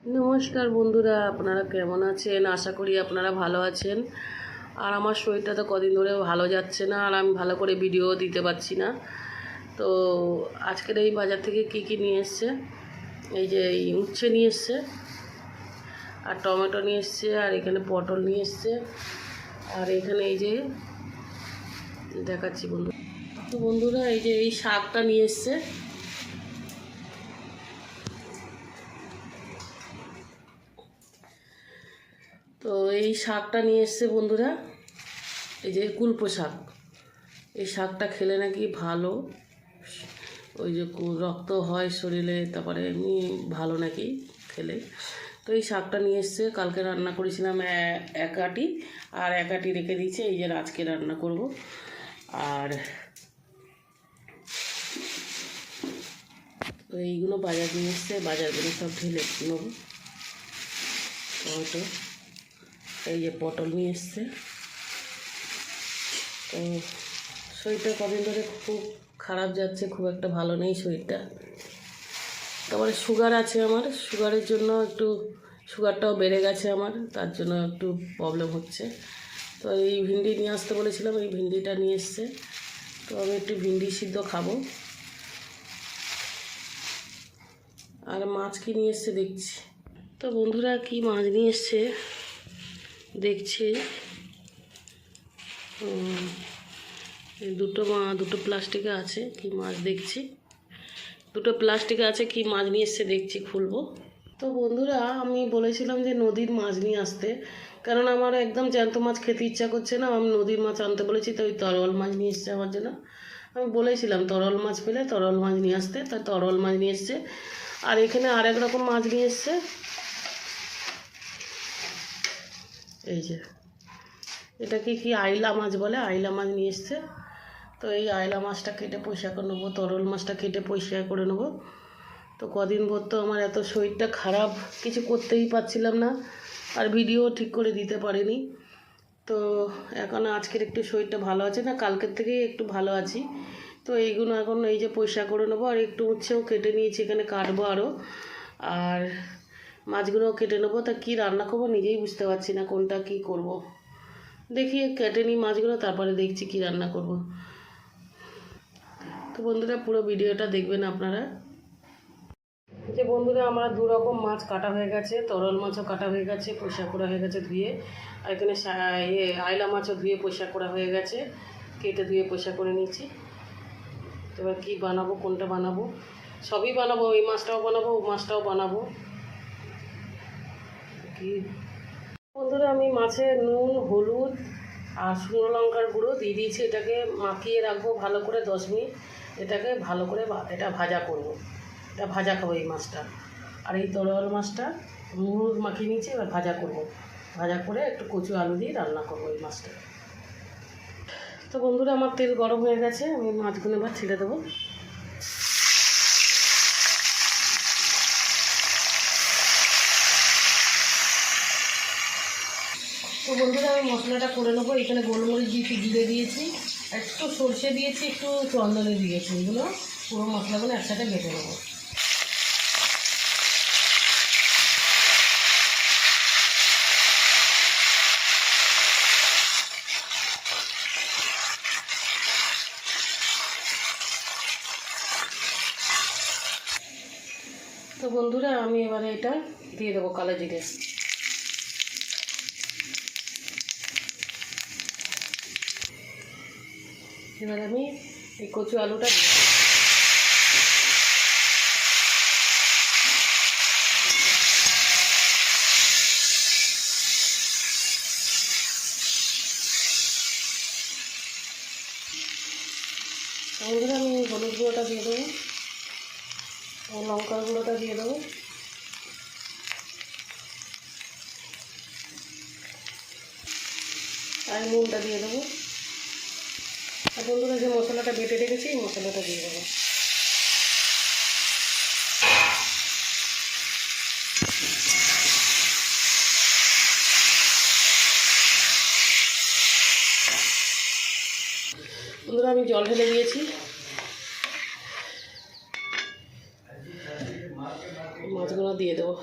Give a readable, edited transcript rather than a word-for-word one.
নমস্কার বন্ধুরা, আপনারা কেমন আছেন? আশা করি আপনারা ভালো আছেন। আর আমার শরীরটা তো কদিন ধরে ভালো যাচ্ছে না, আর আমি ভালো করে ভিডিও দিতে পারছি না। তো আজকের এই বাজার থেকে কি নিয়ে এসছে, এই যে উচ্ছে নিয়ে এসছে, আর টমেটো নিয়ে এসছে, আর এখানে পটল নিয়ে এসছে, আর এখানে এই যে দেখাচ্ছি বন্ধু। তো বন্ধুরা এই যে এই শাকটা নিয়ে এসছে। তো এই শাকটা নিয়ে এসছে বন্ধুরা, এই যে কুলপো শাক। এই শাকটা খেলে নাকি ভালো, ওই যে রক্ত হয় শরীরে, তারপরে এমনি ভালো নাকি খেলে। তো এই শাকটা নিয়ে এসছে, কালকে রান্না করেছিলাম এক আটি, আর এক আটি রেখে দিয়েছে, এই যে আজকে রান্না করব। আর তো এইগুলো বাজার নিয়ে এসছে, বাজারগুলো সব ঢেলে নেব। টমেটো, এই যে পটল নিয়ে এসছে। তো শরীরটা কদিন ধরে খুব খারাপ যাচ্ছে, খুব একটা ভালো নেই শরীরটা। তারপরে সুগার আছে আমার, সুগারের জন্য একটু সুগারটাও বেড়ে গেছে আমার, তার জন্য একটু প্রবলেম হচ্ছে। তো এই ভিন্ডি নিয়ে আসতে বলেছিলাম, এই ভিন্ডিটা নিয়ে এসছে। তো আমি একটু ভিন্ডি সিদ্ধ খাবো। আর মাছ কি নিয়ে এসছে দেখছি। তো বন্ধুরা কি মাছ নিয়ে এসছে দেখছি। দুটো প্লাস্টিকে আছে, কি মাছ দেখছি। দুটো প্লাস্টিকে আছে, কি মাছ নিয়ে এসছে দেখছি, খুলবো। তো বন্ধুরা আমি বলেছিলাম যে নদীর মাছ নিয়ে আসতে, কারণ আমার একদম জ্যান্ত মাছ খেতে ইচ্ছা করছে না। আমি নদীর মাছ আনতে বলেছি, তো ওই তরল মাছ নিয়ে এসছে আমার জন্য। আমি বলেছিলাম তরল মাছ পেলে তরল মাছ নিয়ে আসতে, তাই তরল মাছ নিয়ে এসছে। আর এখানে আরেক রকম মাছ নিয়ে এসছে, এই যে এটাকে কি আইলা মাছ বলে, আইলা মাছ নিয়ে এসছে। তো এই আইলা মাছটা কেটে পরিষ্কার করে নেবো, তরল মাছটা কেটে পরিষ্কার করে নেবো। তো কদিন পর তো আমার এত শরীরটা খারাপ, কিছু করতেই পারছিলাম না, আর ভিডিও ঠিক করে দিতে পারিনি। তো এখন আজকের একটু শরীরটা ভালো আছে, না কালকের থেকেই একটু ভালো আছি। তো এইগুলো এখন এই যে পরিষ্কার করে নেবো, আর একটু উচ্ছেও কেটে নিয়েছি, এখানে কাটবো আরও। আর মাছগুলোও কেটে নেবো। তা কী রান্না করবো নিজেই বুঝতে পারছি না, কোনটা কি করব। দেখি কেটে নিই মাছগুলো, তারপরে দেখছি কি রান্না করব। তো বন্ধুরা পুরো ভিডিওটা দেখবেন আপনারা। যে বন্ধুরা আমার দু রকম মাছ কাটা হয়ে গেছে, তরল মাছও কাটা হয়ে গেছে, পরিষ্কার করা হয়ে গেছে ধুয়ে। আর এখানে আইলা মাছও ধুয়ে পরিষ্কার করা হয়ে গেছে, কেটে ধুয়ে পরিষ্কার করে নিচ্ছি। এবার কী বানাবো, কোনটা বানাবো, সবই বানাবো, এই মাছটাও বানাবো, ও মাছটাও বানাবো। কি বন্ধুরা আমি মাছে নুন, হলুদ আর শুকনো লঙ্কার গুঁড়ো দিয়ে দিয়েছি। এটাকে মাখিয়ে রাখবো ভালো করে 10 মিনিট। এটাকে ভালো করে এটা ভাজা করব, এটা ভাজা খাবো এই মাছটা। আর এই তরোয়াল মাছটা হলুদ মাখিয়ে নিয়েছি, এবার ভাজা করব। ভাজা করে একটু কচু আলু দিয়ে রান্না করবো এই মাছটা। তো বন্ধুরা আমার তেল গরম হয়ে গেছে, আমি মাছগুলো এবার ছেড়ে দেবো। তো বন্ধুরা আমি মশলাটা করে নেবো। এখানে গোলমরিচ দিয়েছি, জিরে দিয়েছি, একটু সর্ষে দিয়েছি, একটু চন্দনে দিয়েছি। এগুলো পুরো মশলাগুলো একসাথে বেটে নেবো। তো বন্ধুরা আমি এবারে এটা দিয়ে দেবো কালো জিরে। এবার আমি এই কচু আলুটা দিই। বন্ধুরা আমি হলুদ গুঁড়োটা দিয়ে দেবো, লঙ্কার গুঁড়োটা দিয়ে দেবো, আর নুনটা দিয়ে দেবো। আর বন্ধুরা যে মশলাটা বেটে রেখেছি এই মশলাটা দিয়ে দেবো। বন্ধুরা আমি জল ঢেলে দিয়েছি, মাছগুলো দিয়ে দেবো।